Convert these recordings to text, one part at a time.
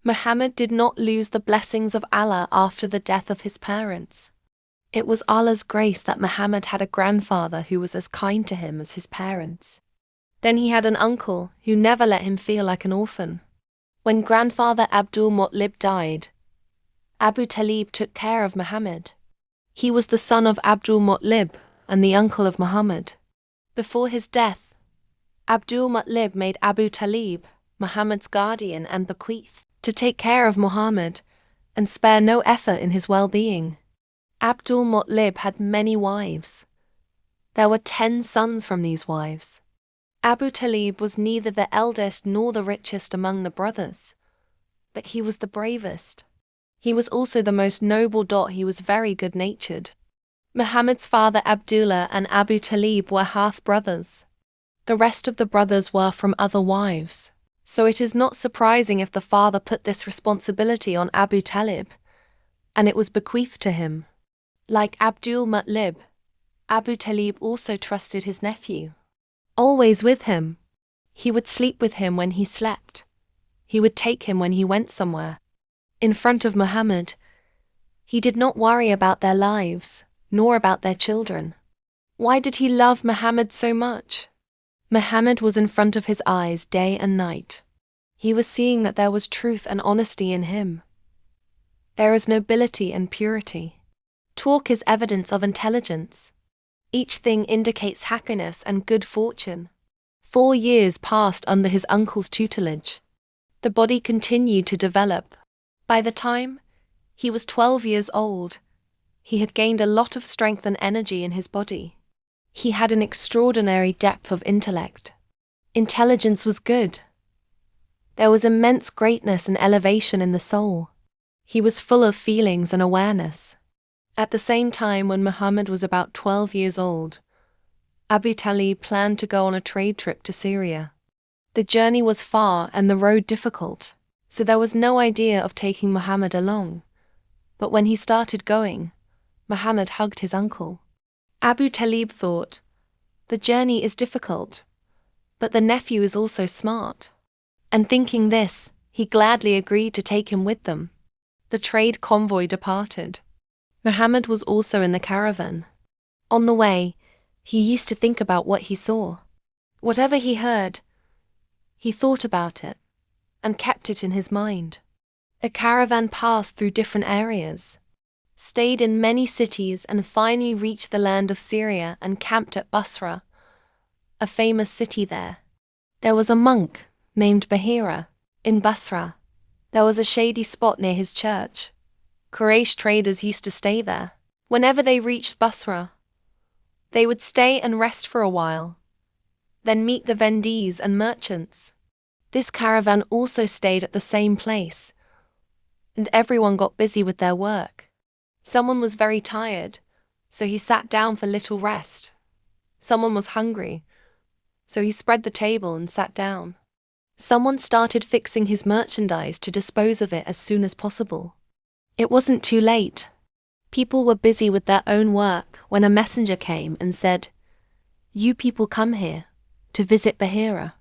Muhammad did not lose the blessings of Allah after the death of his parents. It was Allah's grace that Muhammad had a grandfather who was as kind to him as his parents. Then he had an uncle who never let him feel like an orphan. When grandfather Abdul-Muttalib died, Abu Talib took care of Muhammad. He was the son of Abdul-Muttalib and the uncle of Muhammad. Before his death, Abdul-Muttalib made Abu Talib Muhammad's guardian and bequeath to take care of Muhammad and spare no effort in his well-being. Abdul-Muttalib had many wives. There were 10 sons from these wives. Abu Talib was neither the eldest nor the richest among the brothers, but he was the bravest. He was also the most noble. He was very good-natured. Muhammad's father Abdullah and Abu Talib were half-brothers. The rest of the brothers were from other wives, so it is not surprising if the father put this responsibility on Abu Talib, and it was bequeathed to him. Like Abdul-Muttalib, Abu Talib also trusted his nephew. Always with him. He would sleep with him when he slept. He would take him when he went somewhere. In front of Muhammad, he did not worry about their lives, nor about their children. Why did he love Muhammad so much? Muhammad was in front of his eyes day and night. He was seeing that there was truth and honesty in him. There is nobility and purity. Talk is evidence of intelligence. Each thing indicates happiness and good fortune. 4 years passed under his uncle's tutelage. The body continued to develop. By the time he was 12 years old, he had gained a lot of strength and energy in his body. He had an extraordinary depth of intellect. Intelligence was good. There was immense greatness and elevation in the soul. He was full of feelings and awareness. At the same time, when Muhammad was about 12 years old, Abu Talib planned to go on a trade trip to Syria. The journey was far and the road difficult, so there was no idea of taking Muhammad along. But when he started going, Muhammad hugged his uncle. Abu Talib thought, the journey is difficult, but the nephew is also smart. And thinking this, he gladly agreed to take him with them. The trade convoy departed. Muhammad was also in the caravan. On the way, he used to think about what he saw. Whatever he heard, he thought about it and kept it in his mind. A caravan passed through different areas, stayed in many cities, and finally reached the land of Syria and camped at Basra, a famous city there. There was a monk named Bahira in Basra. There was a shady spot near his church. Quraysh traders used to stay there. Whenever they reached Basra, they would stay and rest for a while, then meet the vendees and merchants. This caravan also stayed at the same place, and everyone got busy with their work. Someone was very tired, so he sat down for little rest. Someone was hungry, so he spread the table and sat down. Someone started fixing his merchandise to dispose of it as soon as possible. It wasn't too late. People were busy with their own work when a messenger came and said, "You people come here to visit Bahira.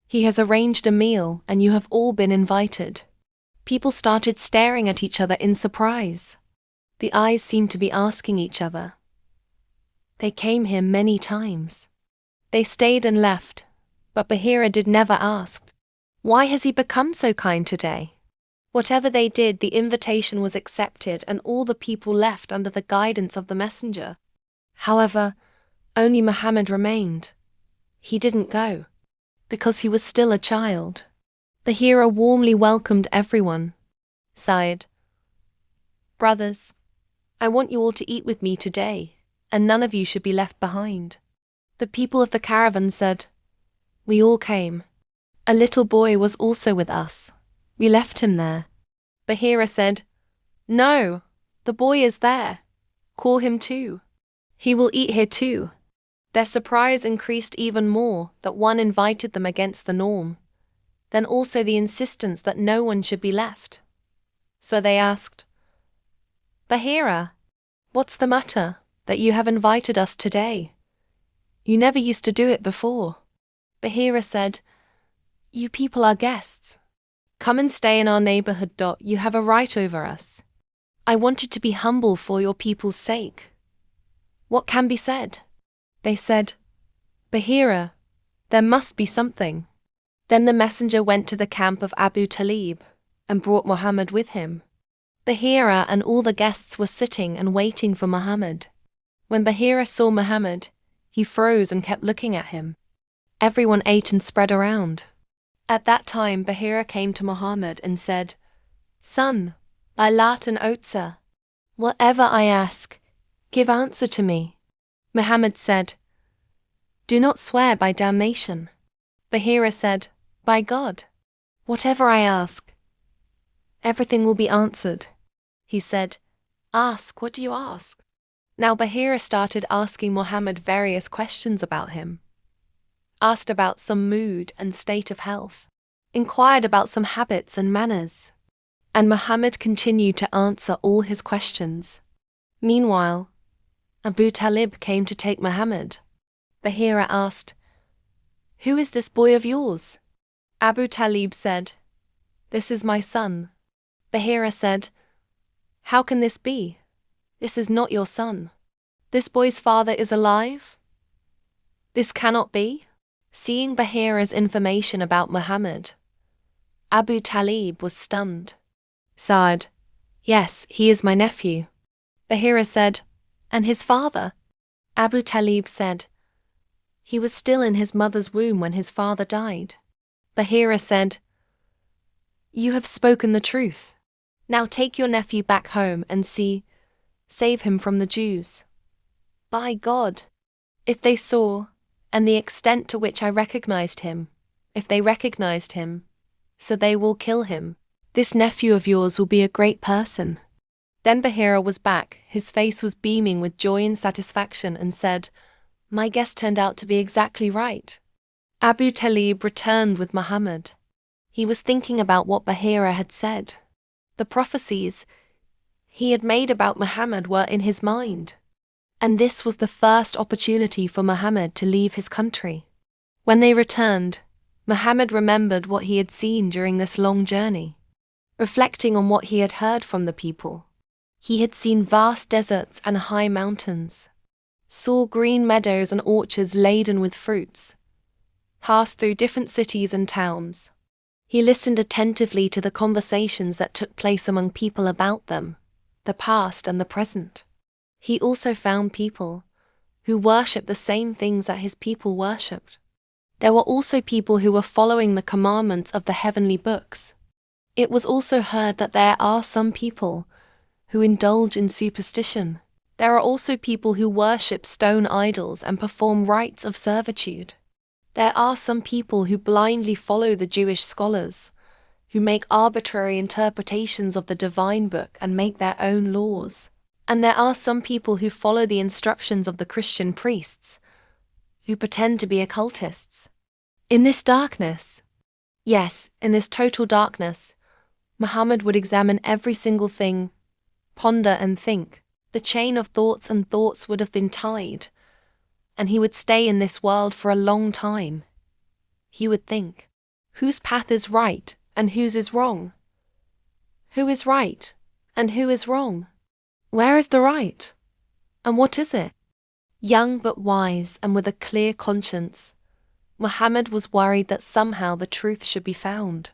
He has arranged a meal and you have all been invited." People started staring at each other in surprise. The eyes seemed to be asking each other. They came here many times. They stayed and left, but Bahira did never ask, "Why has he become so kind today?" Whatever they did, the invitation was accepted and all the people left under the guidance of the messenger. However, only Muhammad remained. He didn't go, because he was still a child. Bahira warmly welcomed everyone, sighed, "Brothers, I want you all to eat with me today, and none of you should be left behind." The people of the caravan said, "We all came. A little boy was also with us. We left him there." Bahira said, "No, the boy is there. Call him too. He will eat here too." Their surprise increased even more that one invited them against the norm, then also the insistence that no one should be left. So they asked, "Bahira, what's the matter that you have invited us today? You never used to do it before." Bahira said, "You people are guests. Come and stay in our neighborhood. You have a right over us. I wanted to be humble for your people's sake. What can be said? They said, Bahira, there must be something. Then the messenger went to the camp of Abu Talib and brought Muhammad with him. Bahira and all the guests were sitting and waiting for Muhammad. When Bahira saw Muhammad, he froze and kept looking at him. Everyone ate and spread around. At that time, Bahira came to Muhammad and said, Son, by Lat and Uzza, whatever I ask, give answer to me. Muhammad said, Do not swear by damnation. Bahira said, By God, whatever I ask, everything will be answered. He said, Ask, what do you ask? Now Bahira started asking Muhammad various questions about him. Asked about some mood and state of health. Inquired about some habits and manners. And Muhammad continued to answer all his questions. Meanwhile, Abu Talib came to take Muhammad. Bahira asked, Who is this boy of yours? Abu Talib said, This is my son. Bahira said, How can this be? This is not your son. This boy's father is alive? This cannot be. Seeing Bahira's information about Muhammad, Abu Talib was stunned. Saad, Yes, he is my nephew. Bahira said, And his father? Abu Talib said, He was still in his mother's womb when his father died. Bahira said, You have spoken the truth. Now take your nephew back home and save him from the Jews. By God, if they saw, and the extent to which I recognized him, if they recognized him, so they will kill him. This nephew of yours will be a great person. Then Bahira was back, his face was beaming with joy and satisfaction, and said, My guess turned out to be exactly right. Abu Talib returned with Muhammad. He was thinking about what Bahira had said. The prophecies he had made about Muhammad were in his mind. And this was the first opportunity for Muhammad to leave his country. When they returned, Muhammad remembered what he had seen during this long journey. Reflecting on what he had heard from the people, he had seen vast deserts and high mountains, saw green meadows and orchards laden with fruits, passed through different cities and towns. He listened attentively to the conversations that took place among people about them, the past and the present. He also found people who worshipped the same things that his people worshipped. There were also people who were following the commandments of the heavenly books. It was also heard that there are some people who indulge in superstition. There are also people who worship stone idols and perform rites of servitude. There are some people who blindly follow the Jewish scholars, who make arbitrary interpretations of the divine book and make their own laws. And there are some people who follow the instructions of the Christian priests, who pretend to be occultists. In this darkness, yes, in this total darkness, Muhammad would examine every single thing, ponder and think. The chain of thoughts and thoughts would have been tied, and he would stay in this world for a long time. He would think, whose path is right and whose is wrong? Who is right and who is wrong? Where is the right? And what is it? Young but wise and with a clear conscience, Muhammad was worried that somehow the truth should be found.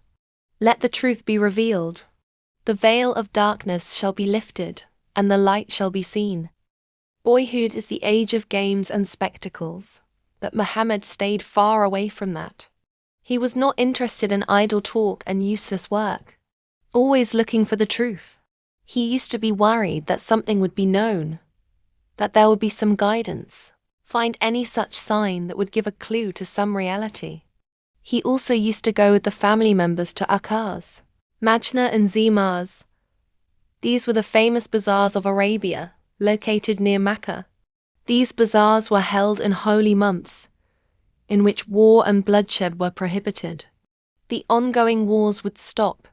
Let the truth be revealed. The veil of darkness shall be lifted, and the light shall be seen. Boyhood is the age of games and spectacles, but Muhammad stayed far away from that. He was not interested in idle talk and useless work, always looking for the truth. He used to be worried that something would be known, that there would be some guidance, find any such sign that would give a clue to some reality. He also used to go with the family members to Akkaz, Majna and Zimaz. These were the famous bazaars of Arabia, located near Mecca. These bazaars were held in holy months, in which war and bloodshed were prohibited. The ongoing wars would stop.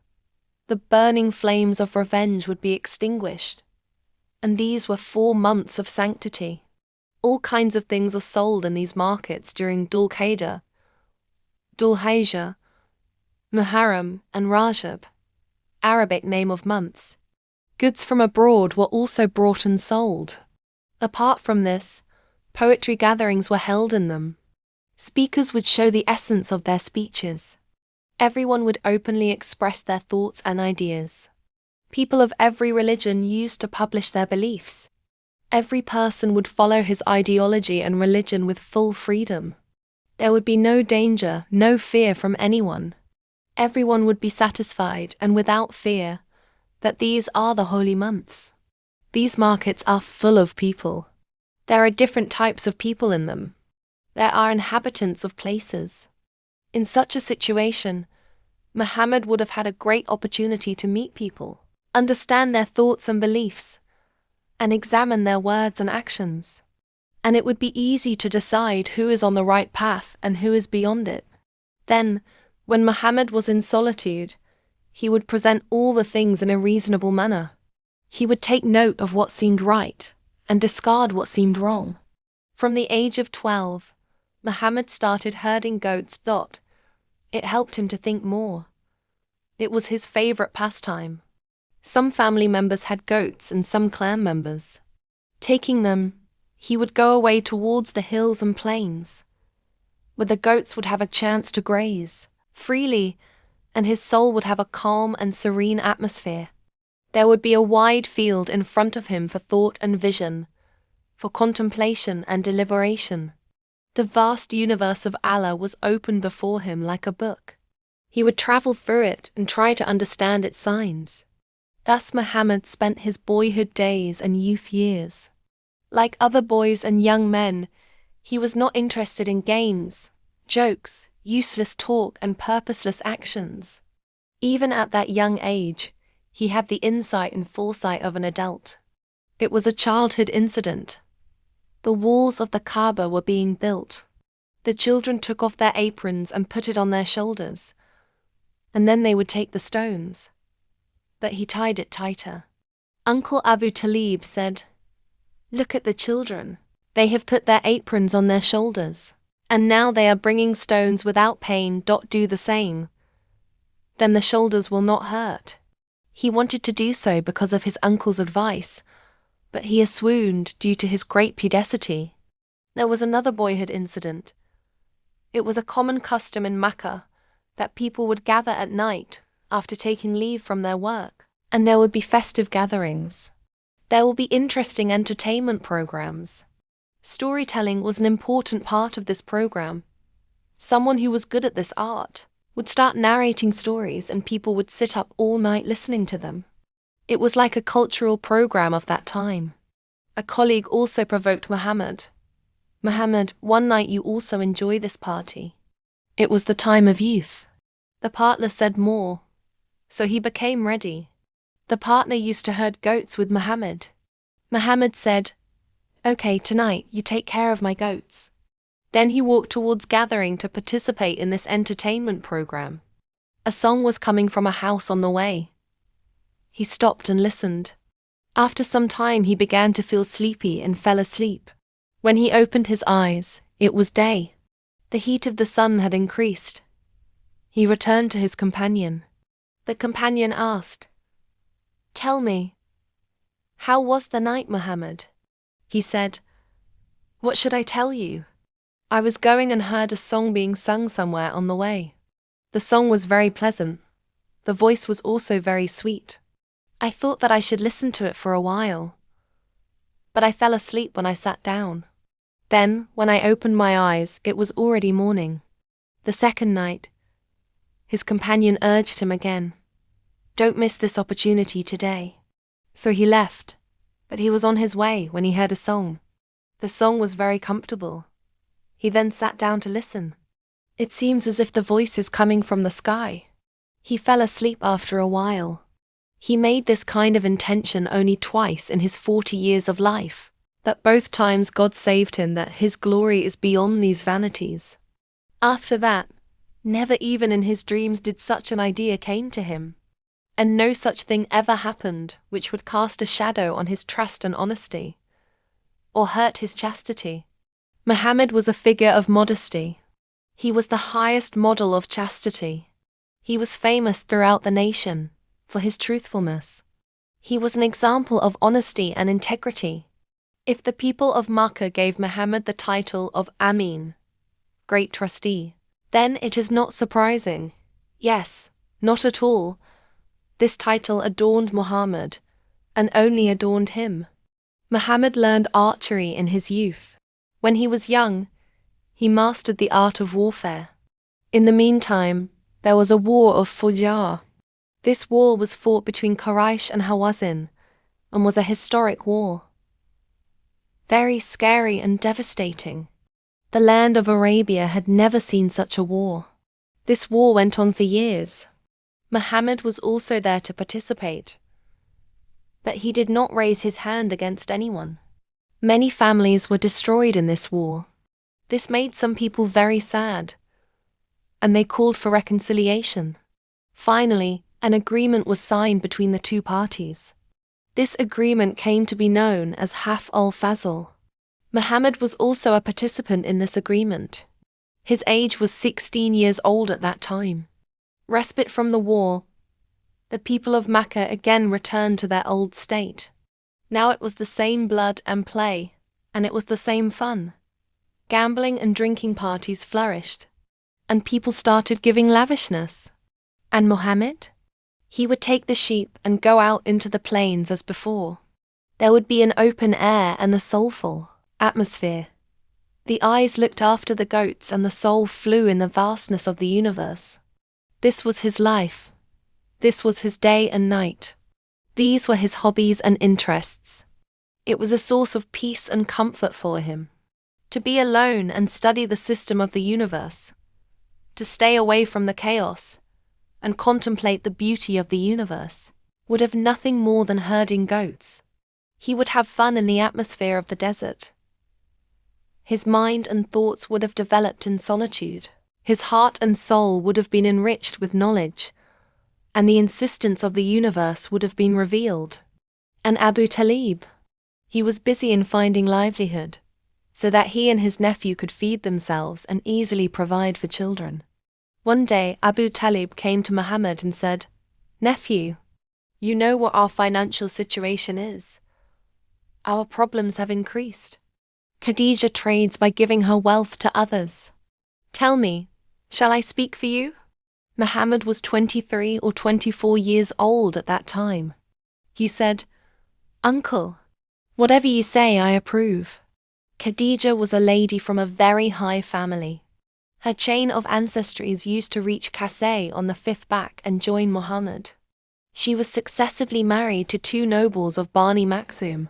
The burning flames of revenge would be extinguished. And these were 4 months of sanctity. All kinds of things are sold in these markets during Dhul Hijjah, Muharram, and Rajab, Arabic name of months. Goods from abroad were also brought and sold. Apart from this, poetry gatherings were held in them. Speakers would show the essence of their speeches. Everyone would openly express their thoughts and ideas. People of every religion used to publish their beliefs. Every person would follow his ideology and religion with full freedom. There would be no danger, no fear from anyone. Everyone would be satisfied and without fear that these are the holy months. These markets are full of people. There are different types of people in them. There are inhabitants of places. In such a situation, Muhammad would have had a great opportunity to meet people, understand their thoughts and beliefs, and examine their words and actions. And it would be easy to decide who is on the right path and who is beyond it. Then, when Muhammad was in solitude, he would present all the things in a reasonable manner. He would take note of what seemed right and discard what seemed wrong. From the age of 12, Muhammad started herding goats. It helped him to think more. It was his favorite pastime. Some family members had goats and some clan members. Taking them, he would go away towards the hills and plains, where the goats would have a chance to graze freely, and his soul would have a calm and serene atmosphere. There would be a wide field in front of him for thought and vision, for contemplation and deliberation. The vast universe of Allah was open before him like a book. He would travel through it and try to understand its signs. Thus Muhammad spent his boyhood days and youth years. Like other boys and young men, he was not interested in games, jokes, useless talk, and purposeless actions. Even at that young age, he had the insight and foresight of an adult. It was a childhood incident. The walls of the Kaaba were being built. The children took off their aprons and put it on their shoulders, and then they would take the stones. But he tied it tighter. Uncle Abu Talib said, "Look at the children. They have put their aprons on their shoulders, and now they are bringing stones without pain. Do the same. Then the shoulders will not hurt." He wanted to do so because of his uncle's advice, but he swooned due to his great pudicity. There was another boyhood incident. It was a common custom in Mecca that people would gather at night after taking leave from their work, and there would be festive gatherings. There will be interesting entertainment programs. Storytelling was an important part of this program. Someone who was good at this art would start narrating stories and people would sit up all night listening to them. It was like a cultural program of that time. A colleague also provoked Muhammad. "Muhammad, one night you also enjoy this party." It was the time of youth. The partner said more, so he became ready. The partner used to herd goats with Muhammad. Muhammad said, "Okay, tonight you take care of my goats." Then he walked towards gathering to participate in this entertainment program. A song was coming from a house on the way. He stopped and listened. After some time he began to feel sleepy and fell asleep. When he opened his eyes, it was day. The heat of the sun had increased. He returned to his companion. The companion asked, "Tell me, how was the night, Muhammad?" He said, "What should I tell you? I was going and heard a song being sung somewhere on the way. The song was very pleasant. The voice was also very sweet. I thought that I should listen to it for a while, but I fell asleep when I sat down. Then, when I opened my eyes, it was already morning." The second night, his companion urged him again, "Don't miss this opportunity today." So he left, but he was on his way when he heard a song. The song was very comfortable. He then sat down to listen. It seems as if the voice is coming from the sky. He fell asleep after a while. He made this kind of intention only twice in his 40 years of life, but both times God saved him, that his glory is beyond these vanities. After that, never even in his dreams did such an idea came to him, and no such thing ever happened which would cast a shadow on his trust and honesty, or hurt his chastity. Muhammad was a figure of modesty. He was the highest model of chastity. He was famous throughout the nation for his truthfulness. He was an example of honesty and integrity. If the people of Makkah gave Muhammad the title of Amin, Great Trustee, then it is not surprising. Yes, not at all. This title adorned Muhammad, and only adorned him. Muhammad learned archery in his youth. When he was young, he mastered the art of warfare. In the meantime, there was a war of Fujjar. This war was fought between Quraysh and Hawazin, and was a historic war. Very scary and devastating. The land of Arabia had never seen such a war. This war went on for years. Muhammad was also there to participate, but he did not raise his hand against anyone. Many families were destroyed in this war. This made some people very sad, and they called for reconciliation. Finally, an agreement was signed between the two parties. This agreement came to be known as Half al-Fazl. Muhammad was also a participant in this agreement. His age was 16 years old at that time. Respite from the war, the people of Makkah again returned to their old state. Now it was the same blood and play, and it was the same fun. Gambling and drinking parties flourished, and people started giving lavishness. And Muhammad? He would take the sheep and go out into the plains as before. There would be an open air and a soulful atmosphere. The eyes looked after the goats and the soul flew in the vastness of the universe. This was his life. This was his day and night. These were his hobbies and interests. It was a source of peace and comfort for him. To be alone and study the system of the universe. To stay away from the chaos and contemplate the beauty of the universe, would have nothing more than herding goats. He would have fun in the atmosphere of the desert. His mind and thoughts would have developed in solitude. His heart and soul would have been enriched with knowledge, and the insistence of the universe would have been revealed. And Abu Talib? He was busy in finding livelihood, so that he and his nephew could feed themselves and easily provide for children. One day, Abu Talib came to Muhammad and said, "Nephew, you know what our financial situation is. Our problems have increased. Khadija trades by giving her wealth to others. Tell me, shall I speak for you?" Muhammad was 23 or 24 years old at that time. He said, "Uncle, whatever you say I approve." Khadija was a lady from a very high family. Her chain of ancestries used to reach Kasay on the fifth back and join Muhammad. She was successively married to two nobles of Bani Makhzum.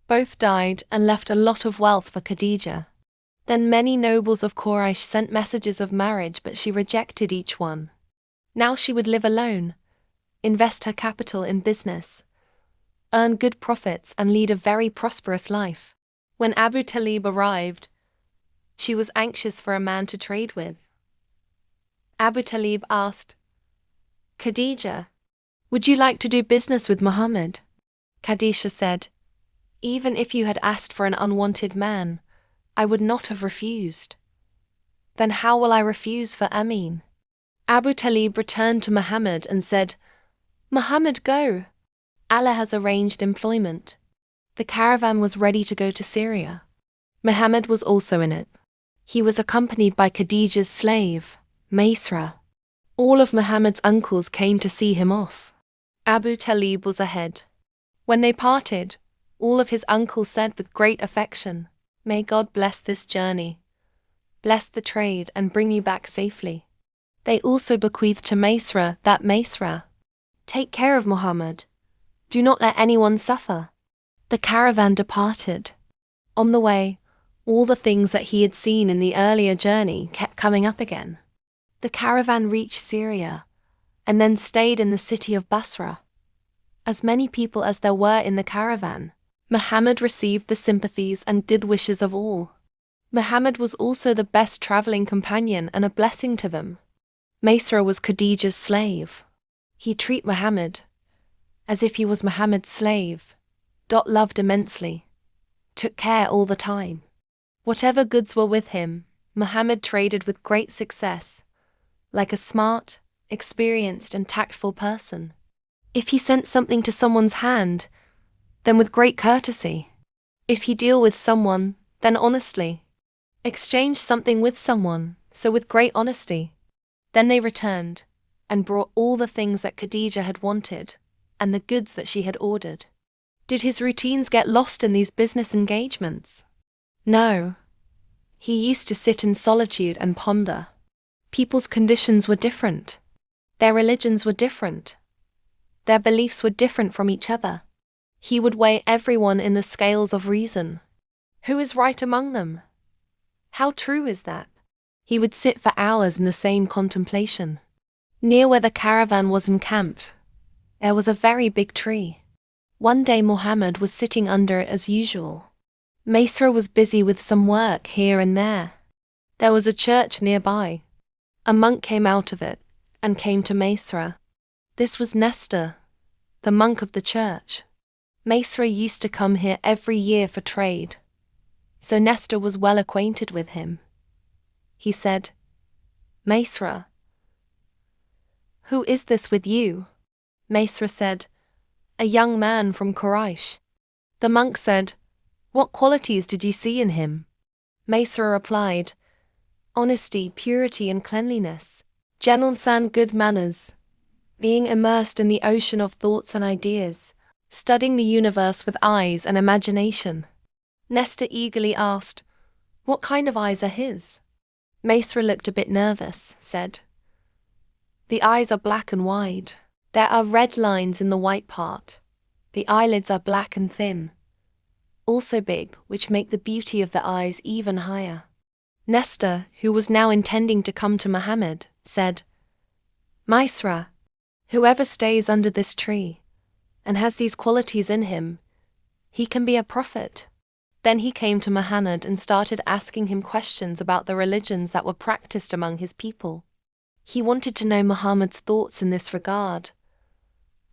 Both died and left a lot of wealth for Khadija. Then many nobles of Quraysh sent messages of marriage, but she rejected each one. Now she would live alone, invest her capital in business, earn good profits and lead a very prosperous life. When Abu Talib arrived, she was anxious for a man to trade with. Abu Talib asked, "Khadija, would you like to do business with Muhammad?" Khadija said, "Even if you had asked for an unwanted man, I would not have refused." "Then how will I refuse for Amin?" Abu Talib returned to Muhammad and said, "Muhammad, go. Allah has arranged employment." The caravan was ready to go to Syria. Muhammad was also in it. He was accompanied by Khadija's slave, Maysra. All of Muhammad's uncles came to see him off. Abu Talib was ahead. When they parted, all of his uncles said with great affection, "May God bless this journey, bless the trade and bring you back safely." They also bequeathed to Maysra that Maysra, "Take care of Muhammad. Do not let anyone suffer." The caravan departed. On the way, all the things that he had seen in the earlier journey kept coming up again. The caravan reached Syria, and then stayed in the city of Basra. As many people as there were in the caravan, Muhammad received the sympathies and good wishes of all. Muhammad was also the best traveling companion and a blessing to them. Maysra was Khadija's slave. He treated Muhammad as if he was Muhammad's slave, loved immensely, took care all the time. Whatever goods were with him, Muhammad traded with great success, like a smart, experienced and tactful person. If he sent something to someone's hand, then with great courtesy. If he deal with someone, then honestly. Exchange something with someone, so with great honesty. Then they returned, and brought all the things that Khadija had wanted, and the goods that she had ordered. Did his routines get lost in these business engagements? No. He used to sit in solitude and ponder. People's conditions were different. Their religions were different. Their beliefs were different from each other. He would weigh everyone in the scales of reason. Who is right among them? How true is that? He would sit for hours in the same contemplation. Near where the caravan was encamped, there was a very big tree. One day Muhammad was sitting under it as usual. Maisra was busy with some work here and there. There was a church nearby. A monk came out of it, and came to Maisra. This was Nestor, the monk of the church. Maisra used to come here every year for trade, so Nestor was well acquainted with him. He said, "Maisra, who is this with you?" Maisra said, "A young man from Quraysh." The monk said, "What qualities did you see in him?" Maisra replied, "Honesty, purity and cleanliness, gentleness and good manners, being immersed in the ocean of thoughts and ideas, studying the universe with eyes and imagination." Nestor eagerly asked, "What kind of eyes are his?" Maisra looked a bit nervous, said, "The eyes are black and wide. There are red lines in the white part. The eyelids are black and thin, also big, which make the beauty of the eyes even higher." Nestor, who was now intending to come to Muhammad, said, "Maisra, whoever stays under this tree and has these qualities in him, he can be a prophet." Then he came to Muhammad and started asking him questions about the religions that were practiced among his people. He wanted to know Muhammad's thoughts in this regard,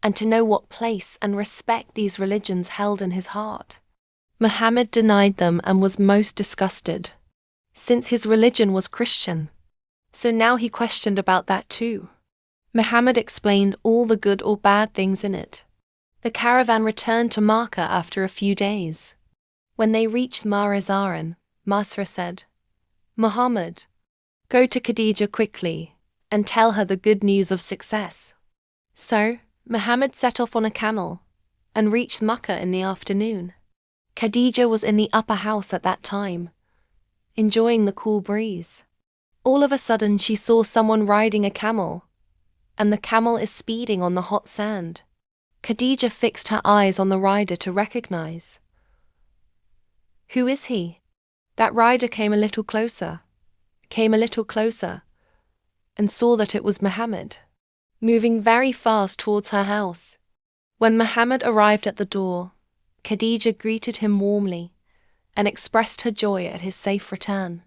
and to know what place and respect these religions held in his heart. Muhammad denied them and was most disgusted, since his religion was Christian. So now he questioned about that too. Muhammad explained all the good or bad things in it. The caravan returned to Makkah after a few days. When they reached Mar-e-Zaran, Maisra said, "Muhammad, go to Khadija quickly and tell her the good news of success." So Muhammad set off on a camel and reached Makkah in the afternoon. Khadija was in the upper house at that time, enjoying the cool breeze. All of a sudden she saw someone riding a camel, and the camel is speeding on the hot sand. Khadija fixed her eyes on the rider to recognize. "Who is he?" That rider came a little closer, and saw that it was Muhammad, moving very fast towards her house. When Muhammad arrived at the door, Khadija greeted him warmly and expressed her joy at his safe return.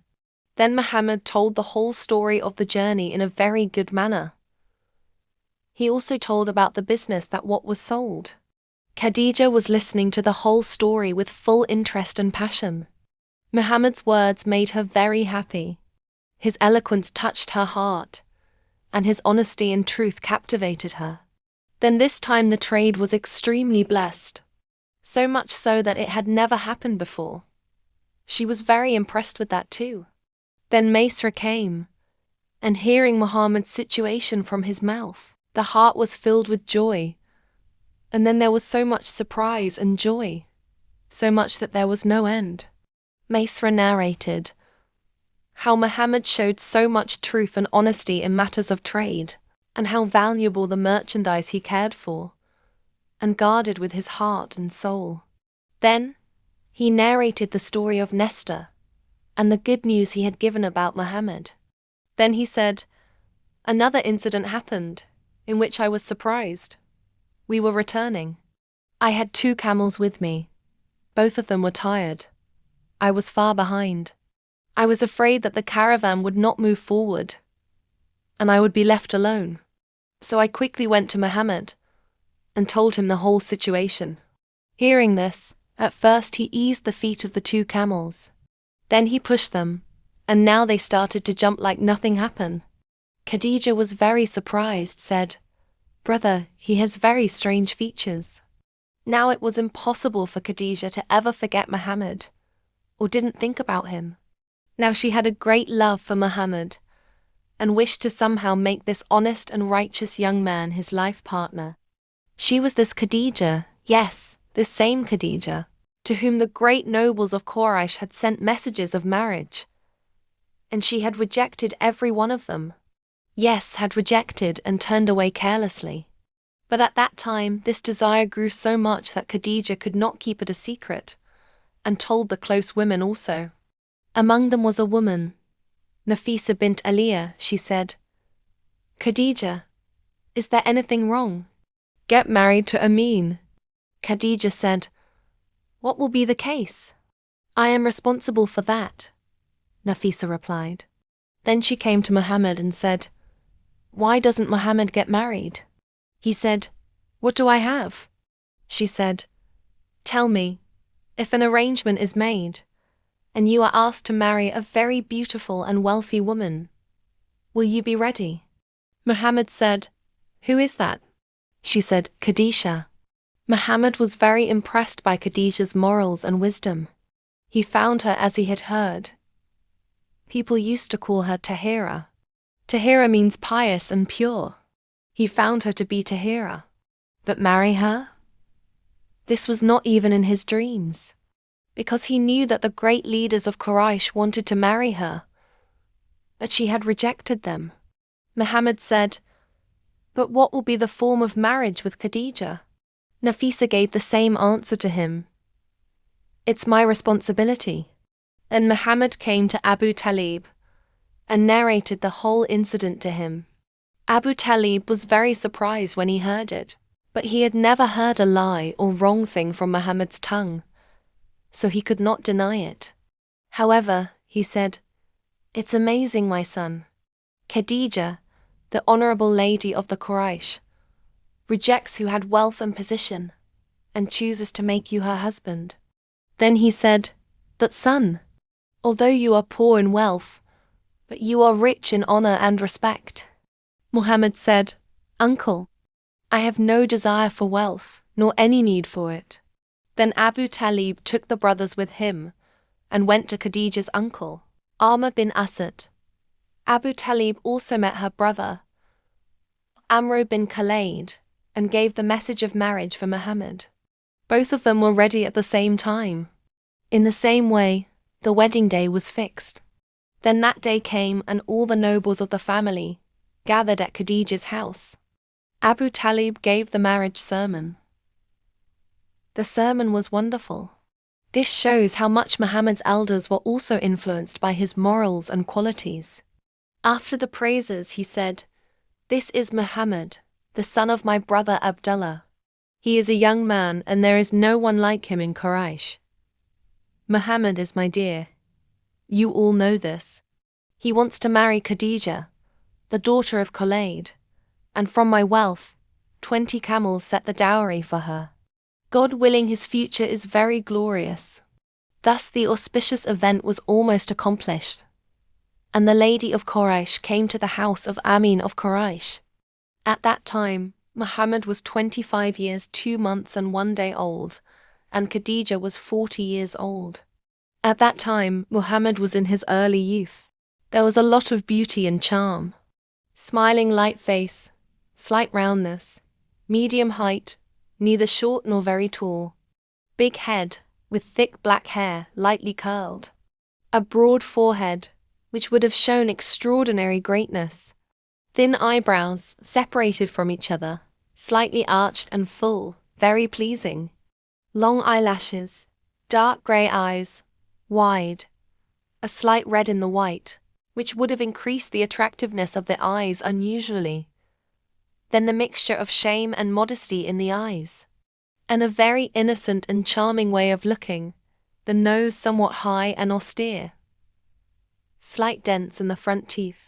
Then Muhammad told the whole story of the journey in a very good manner. He also told about the business that what was sold. Khadija was listening to the whole story with full interest and passion. Muhammad's words made her very happy. His eloquence touched her heart, and his honesty and truth captivated her. Then this time the trade was extremely blessed, so much so that it had never happened before. She was very impressed with that too. Then Maisra came, and hearing Muhammad's situation from his mouth, the heart was filled with joy. And then there was so much surprise and joy, so much that there was no end. Maisra narrated how Muhammad showed so much truth and honesty in matters of trade, and how valuable the merchandise he cared for and guarded with his heart and soul. Then he narrated the story of Nestor and the good news he had given about Muhammad. Then he said, "Another incident happened in which I was surprised. We were returning. I had 2 camels with me. Both of them were tired. I was far behind. I was afraid that the caravan would not move forward, and I would be left alone. So I quickly went to Muhammad and told him the whole situation." Hearing this, at first he eased the feet of the 2 camels. Then he pushed them, and now they started to jump like nothing happened. Khadija was very surprised, said, "Brother, he has very strange features." Now it was impossible for Khadija to ever forget Muhammad, or didn't think about him. Now she had a great love for Muhammad, and wished to somehow make this honest and righteous young man his life partner. She was this Khadija, yes, this same Khadija, to whom the great nobles of Quraysh had sent messages of marriage. And she had rejected every one of them. Yes, had rejected and turned away carelessly. But at that time, this desire grew so much that Khadija could not keep it a secret, and told the close women also. Among them was a woman, Nafisa bint Aliyah. She said, "Khadija, is there anything wrong? Get married to Amin." Khadija said, "What will be the case? I am responsible for that," Nafisa replied. Then she came to Muhammad and said, "Why doesn't Muhammad get married?" He said, "What do I have?" She said, "Tell me, if an arrangement is made, and you are asked to marry a very beautiful and wealthy woman, will you be ready?" Muhammad said, "Who is that?" She said, "Khadija." Muhammad was very impressed by Khadija's morals and wisdom. He found her as he had heard. People used to call her Tahira. Tahira means pious and pure. He found her to be Tahira. But marry her? This was not even in his dreams, because he knew that the great leaders of Quraysh wanted to marry her, but she had rejected them. Muhammad said, "But what will be the form of marriage with Khadija?" Nafisa gave the same answer to him. "It's my responsibility." Then Muhammad came to Abu Talib and narrated the whole incident to him. Abu Talib was very surprised when he heard it, but he had never heard a lie or wrong thing from Muhammad's tongue, so he could not deny it. However, he said, "It's amazing, my son. Khadija, the honorable lady of the Quraysh, rejects who had wealth and position, and chooses to make you her husband." Then he said, "That son, although you are poor in wealth, but you are rich in honor and respect." Muhammad said, "Uncle, I have no desire for wealth, nor any need for it." Then Abu Talib took the brothers with him, and went to Khadija's uncle, Amr bin Asad. Abu Talib also met her brother, Amr bin Khalid, and gave the message of marriage for Muhammad. Both of them were ready at the same time. In the same way, the wedding day was fixed. Then that day came, and all the nobles of the family gathered at Khadija's house. Abu Talib gave the marriage sermon. The sermon was wonderful. This shows how much Muhammad's elders were also influenced by his morals and qualities. After the praises, he said, "This is Muhammad, the son of my brother Abdullah. He is a young man, and there is no one like him in Quraysh. Muhammad is my dear. You all know this. He wants to marry Khadija, the daughter of Khalid, and from my wealth, 20 camels set the dowry for her. God willing, his future is very glorious." Thus the auspicious event was almost accomplished, and the lady of Quraysh came to the house of Amin of Quraysh. At that time, Muhammad was 25 years, 2 months and 1 day old, and Khadija was 40 years old. At that time, Muhammad was in his early youth. There was a lot of beauty and charm. Smiling light face, slight roundness, medium height, neither short nor very tall. Big head, with thick black hair, lightly curled. A broad forehead, which would have shown extraordinary greatness. Thin eyebrows, separated from each other, slightly arched and full, very pleasing. Long eyelashes, dark grey eyes, wide. A slight red in the white, which would have increased the attractiveness of the eyes unusually. Then the mixture of shame and modesty in the eyes. And a very innocent and charming way of looking, the nose somewhat high and austere. Slight dents in the front teeth.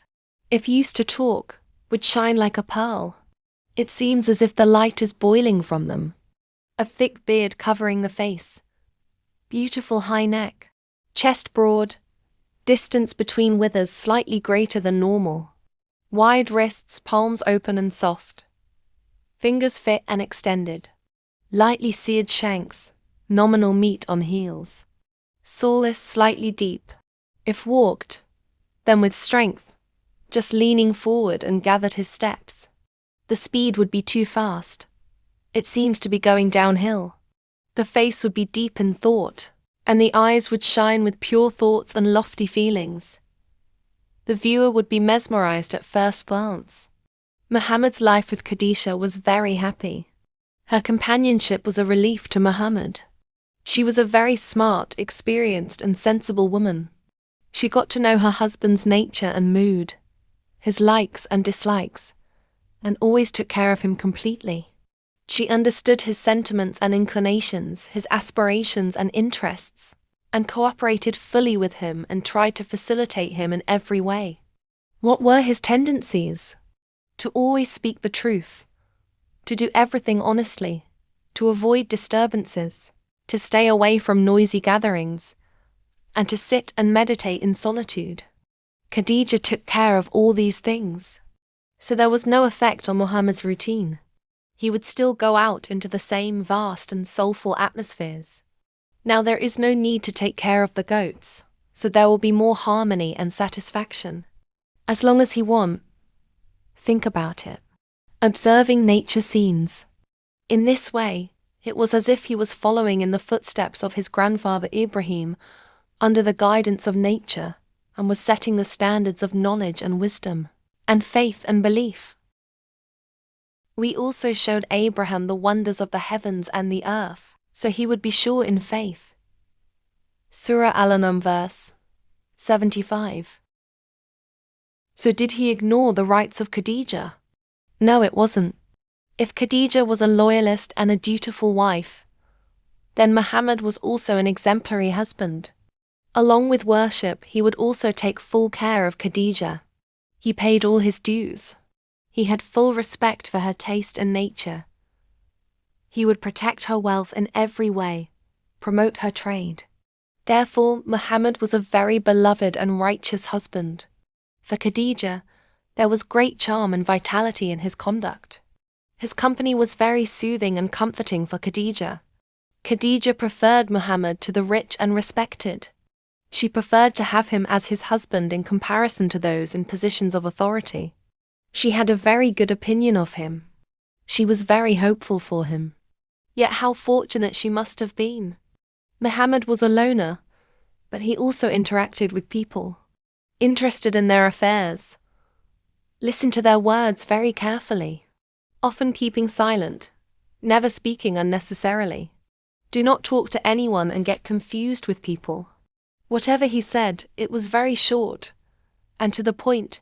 If used to talk, would shine like a pearl. It seems as if the light is boiling from them. A thick beard covering the face. Beautiful high neck. Chest broad. Distance between withers slightly greater than normal. Wide wrists, palms open and soft. Fingers fit and extended. Lightly seared shanks, nominal meat on heels. Soreness slightly deep. If walked, then with strength, just leaning forward and gathered his steps. The speed would be too fast. It seems to be going downhill. The face would be deep in thought, and the eyes would shine with pure thoughts and lofty feelings. The viewer would be mesmerized at first glance. Muhammad's life with Khadija was very happy. Her companionship was a relief to Muhammad. She was a very smart, experienced and sensible woman. She got to know her husband's nature and mood, his likes and dislikes, and always took care of him completely. She understood his sentiments and inclinations, his aspirations and interests, and cooperated fully with him and tried to facilitate him in every way. What were his tendencies? To always speak the truth, to do everything honestly, to avoid disturbances, to stay away from noisy gatherings, and to sit and meditate in solitude. Khadija took care of all these things. So there was no effect on Muhammad's routine. He would still go out into the same vast and soulful atmospheres. Now there is no need to take care of the goats, so there will be more harmony and satisfaction. As long as he wants, think about it. Observing nature scenes. In this way, it was as if he was following in the footsteps of his grandfather Ibrahim under the guidance of nature, and was setting the standards of knowledge and wisdom, and faith and belief. We also showed Abraham the wonders of the heavens and the earth, so he would be sure in faith. Surah Al-An'am verse 75. So did he ignore the rights of Khadija? No, it wasn't. If Khadija was a loyalist and a dutiful wife, then Muhammad was also an exemplary husband. Along with worship, he would also take full care of Khadija. He paid all his dues. He had full respect for her taste and nature. He would protect her wealth in every way, promote her trade. Therefore, Muhammad was a very beloved and righteous husband. For Khadija, there was great charm and vitality in his conduct. His company was very soothing and comforting for Khadija. Khadija preferred Muhammad to the rich and respected. She preferred to have him as his husband in comparison to those in positions of authority. She had a very good opinion of him. She was very hopeful for him. Yet how fortunate she must have been. Muhammad was a loner, but he also interacted with people, interested in their affairs, listened to their words very carefully, often keeping silent, never speaking unnecessarily. Do not talk to anyone and get confused with people. Whatever he said, it was very short, and to the point.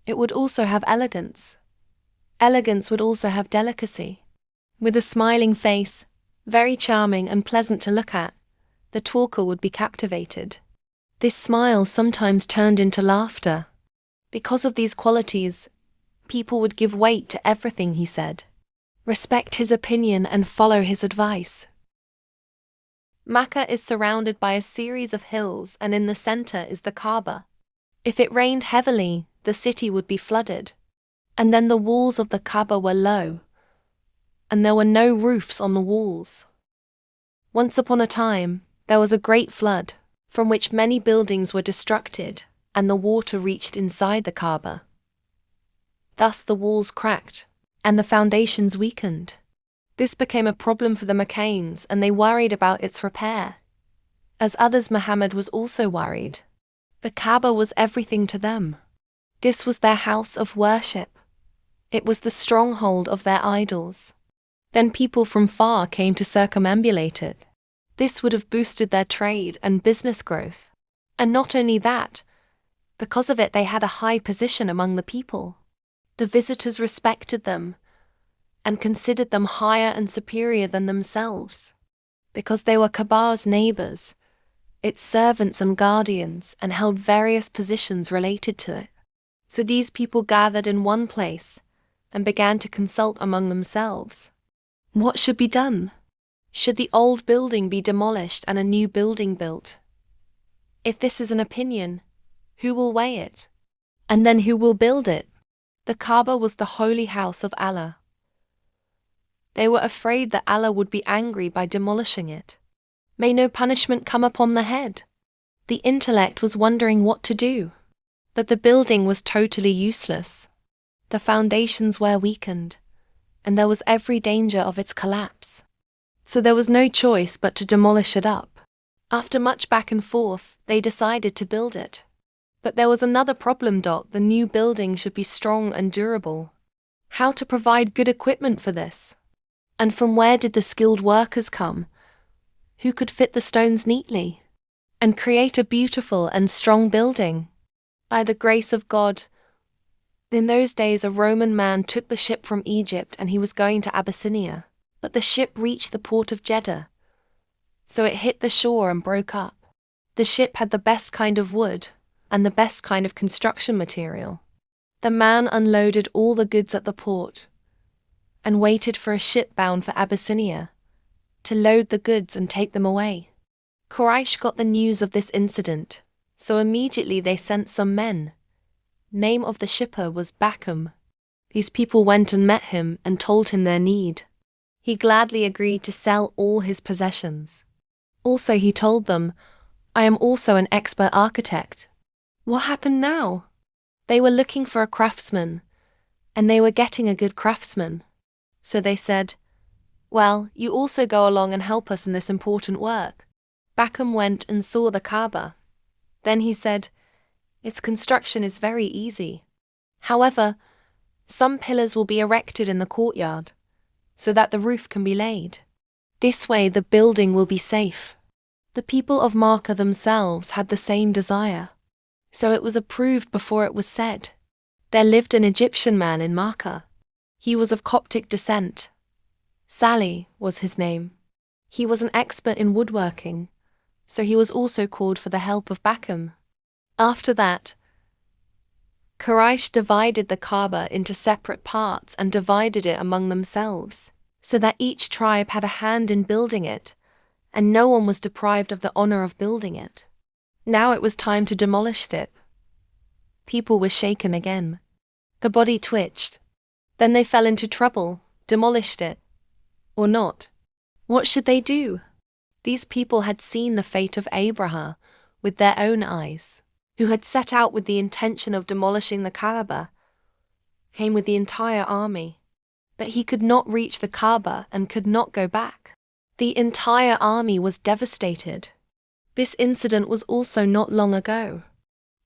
It would also have elegance. Elegance would also have delicacy. With a smiling face, very charming and pleasant to look at, the talker would be captivated. This smile sometimes turned into laughter. Because of these qualities, people would give weight to everything he said, respect his opinion and follow his advice. Mecca is surrounded by a series of hills, and in the center is the Kaaba. If it rained heavily, the city would be flooded. And then the walls of the Kaaba were low, and there were no roofs on the walls. Once upon a time, there was a great flood, from which many buildings were destructed, and the water reached inside the Kaaba. Thus the walls cracked, and the foundations weakened. This became a problem for the Meccanes, and they worried about its repair. As others, Muhammad was also worried. The Kaaba was everything to them. This was their house of worship. It was the stronghold of their idols. Then people from far came to circumambulate it. This would have boosted their trade and business growth. And not only that, because of it they had a high position among the people. The visitors respected them and considered them higher and superior than themselves, because they were Kaaba's neighbors, its servants and guardians, and held various positions related to it. So these people gathered in one place and began to consult among themselves. What should be done? Should the old building be demolished and a new building built? If this is an opinion, who will weigh it? And then who will build it? The Kaaba was the holy house of Allah. They were afraid that Allah would be angry by demolishing it. May no punishment come upon the head. The intellect was wondering what to do. But the building was totally useless. The foundations were weakened, and there was every danger of its collapse. So there was no choice but to demolish it up. After much back and forth, they decided to build it. But there was another problem. The new building should be strong and durable. How to provide good equipment for this? And from where did the skilled workers come, who could fit the stones neatly and create a beautiful and strong building? By the grace of God, in those days a Roman man took the ship from Egypt and he was going to Abyssinia. But the ship reached the port of Jeddah, so it hit the shore and broke up. The ship had the best kind of wood and the best kind of construction material. The man unloaded all the goods at the port and waited for a ship bound for Abyssinia to load the goods and take them away. Quraysh got the news of this incident, so immediately they sent some men. Name of the shipper was Bakam. These people went and met him and told him their need. He gladly agreed to sell all his possessions. Also he told them, I am also an expert architect. What happened now? They were looking for a craftsman, and they were getting a good craftsman. So they said, well, you also go along and help us in this important work. Bakam went and saw the Kaaba. Then he said, its construction is very easy. However, some pillars will be erected in the courtyard, so that the roof can be laid. This way the building will be safe. The people of Makkah themselves had the same desire, so it was approved before it was said. There lived an Egyptian man in Makkah. He was of Coptic descent. Salih was his name. He was an expert in woodworking, so he was also called for the help of Bakam. After that, Quraysh divided the Kaaba into separate parts and divided it among themselves, so that each tribe had a hand in building it, and no one was deprived of the honor of building it. Now it was time to demolish it. People were shaken again. The body twitched. Then they fell into trouble, demolished it, or not. What should they do? These people had seen the fate of Abraham with their own eyes, who had set out with the intention of demolishing the Kaaba, came with the entire army. But he could not reach the Kaaba and could not go back. The entire army was devastated. This incident was also not long ago.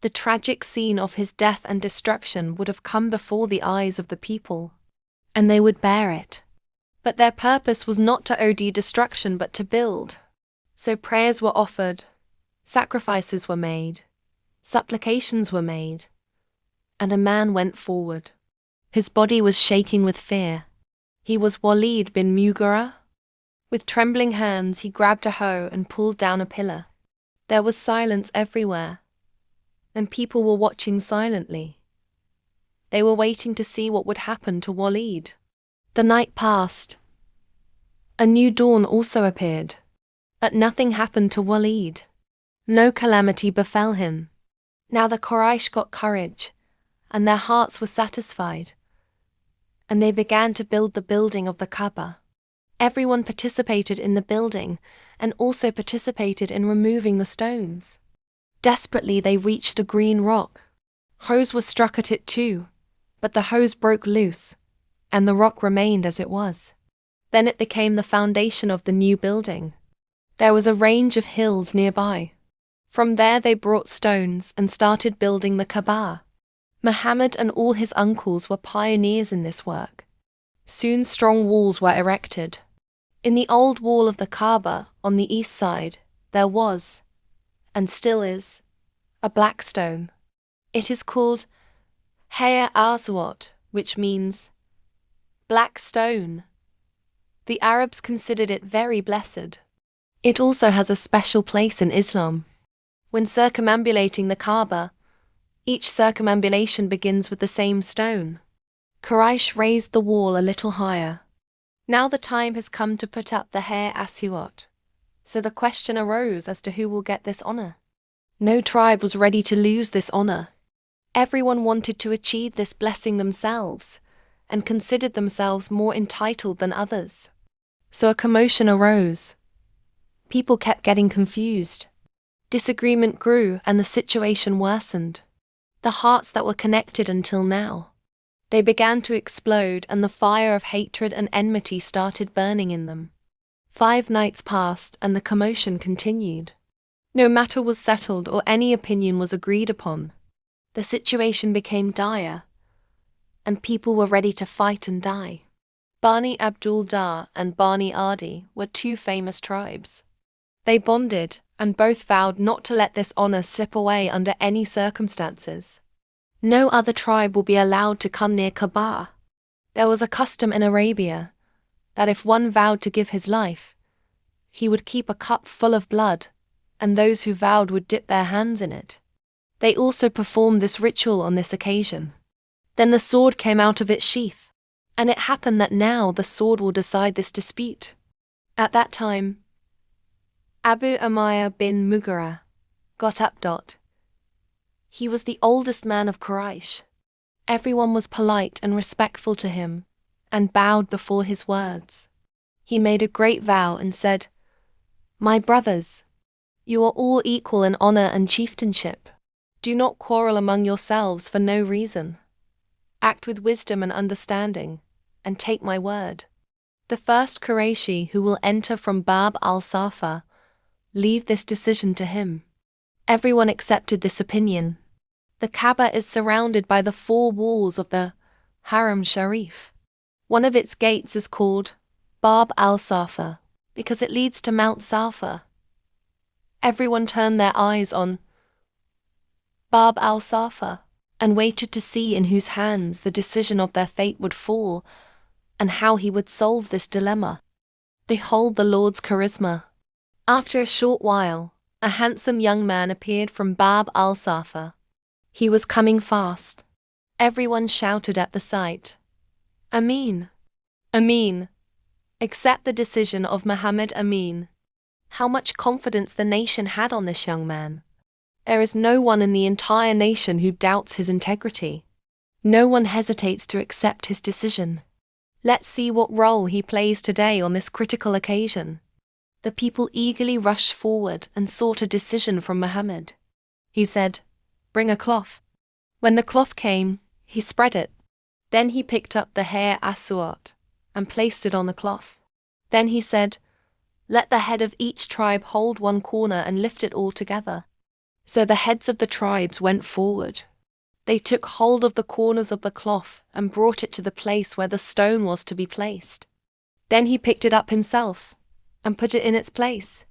The tragic scene of his death and destruction would have come before the eyes of the people, and they would bear it. But their purpose was not to OD destruction but to build. So prayers were offered, sacrifices were made, supplications were made, and a man went forward. His body was shaking with fear. He was Walid bin Mughira. With trembling hands he grabbed a hoe and pulled down a pillar. There was silence everywhere, and people were watching silently. They were waiting to see what would happen to Walid. The night passed. A new dawn also appeared, but nothing happened to Walid. No calamity befell him. Now the Quraysh got courage, and their hearts were satisfied, and they began to build the building of the Kaaba. Everyone participated in the building and also participated in removing the stones. Desperately they reached a green rock. Hoes were struck at it too, but the hose broke loose, and the rock remained as it was. Then it became the foundation of the new building. There was a range of hills nearby. From there they brought stones and started building the Kaaba. Muhammad and all his uncles were pioneers in this work. Soon strong walls were erected. In the old wall of the Kaaba on the east side, there was, and still is, a black stone. It is called Hajar Aswad, which means black stone. The Arabs considered it very blessed. It also has a special place in Islam. When circumambulating the Kaaba, each circumambulation begins with the same stone. Quraysh raised the wall a little higher. Now the time has come to put up the Hajar Aswad. So the question arose as to who will get this honor. No tribe was ready to lose this honor. Everyone wanted to achieve this blessing themselves and considered themselves more entitled than others. So a commotion arose. People kept getting confused. Disagreement grew and the situation worsened. The hearts that were connected until now, they began to explode and the fire of hatred and enmity started burning in them. 5 nights passed and the commotion continued. No matter was settled or any opinion was agreed upon. The situation became dire, and people were ready to fight and die. Bani Abdul Dar and Bani Adi were 2 famous tribes. They bonded, and both vowed not to let this honor slip away under any circumstances. No other tribe will be allowed to come near Kaaba. There was a custom in Arabia that if one vowed to give his life, he would keep a cup full of blood, and those who vowed would dip their hands in it. They also performed this ritual on this occasion. Then the sword came out of its sheath, and it happened that now the sword will decide this dispute. At that time, Abu Umayyah bin Mughira got up. He was the oldest man of Quraysh. Everyone was polite and respectful to him, and bowed before his words. He made a great vow and said, "My brothers, you are all equal in honor and chieftainship. Do not quarrel among yourselves for no reason. Act with wisdom and understanding, and take my word. The first Qurayshi who will enter from Bab al-Safa, leave this decision to him." Everyone accepted this opinion. The Kaaba is surrounded by the 4 walls of the Haram Sharif. One of its gates is called Bab al-Safa because it leads to Mount Safa. Everyone turned their eyes on Bab al-Safa and waited to see in whose hands the decision of their fate would fall and how he would solve this dilemma. Behold the Lord's charisma. After a short while, a handsome young man appeared from Bab al-Safa. He was coming fast. Everyone shouted at the sight, "Amin! Amin! Accept the decision of Muhammad Amin." How much confidence the nation had on this young man. There is no one in the entire nation who doubts his integrity. No one hesitates to accept his decision. Let's see what role he plays today on this critical occasion. The people eagerly rushed forward and sought a decision from Muhammad. He said, "Bring a cloth." When the cloth came, he spread it. Then he picked up the hair aswat and placed it on the cloth. Then he said, "Let the head of each tribe hold one corner and lift it all together." So the heads of the tribes went forward. They took hold of the corners of the cloth and brought it to the place where the stone was to be placed. Then he picked it up himself and put it in its place.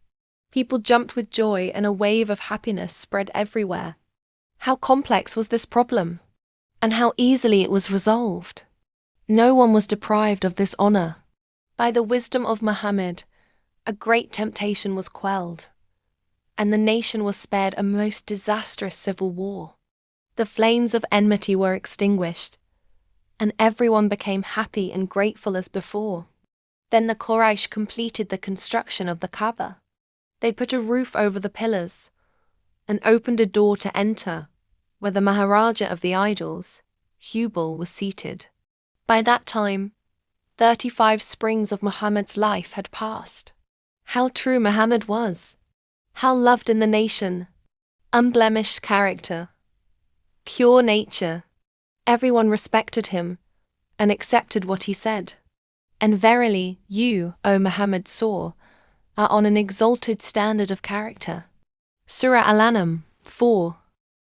People jumped with joy and a wave of happiness spread everywhere. How complex was this problem, and how easily it was resolved. No one was deprived of this honor. By the wisdom of Muhammad, a great temptation was quelled, and the nation was spared a most disastrous civil war. The flames of enmity were extinguished, and everyone became happy and grateful as before. Then the Quraysh completed the construction of the Kaaba. They put a roof over the pillars and opened a door to enter, where the Maharaja of the idols, Hubal, was seated. By that time, 35 springs of Muhammad's life had passed. How true Muhammad was! How loved in the nation! Unblemished character, pure nature. Everyone respected him and accepted what he said. And verily, you, O Muhammad, are on an exalted standard of character. Surah Al-An'am 4.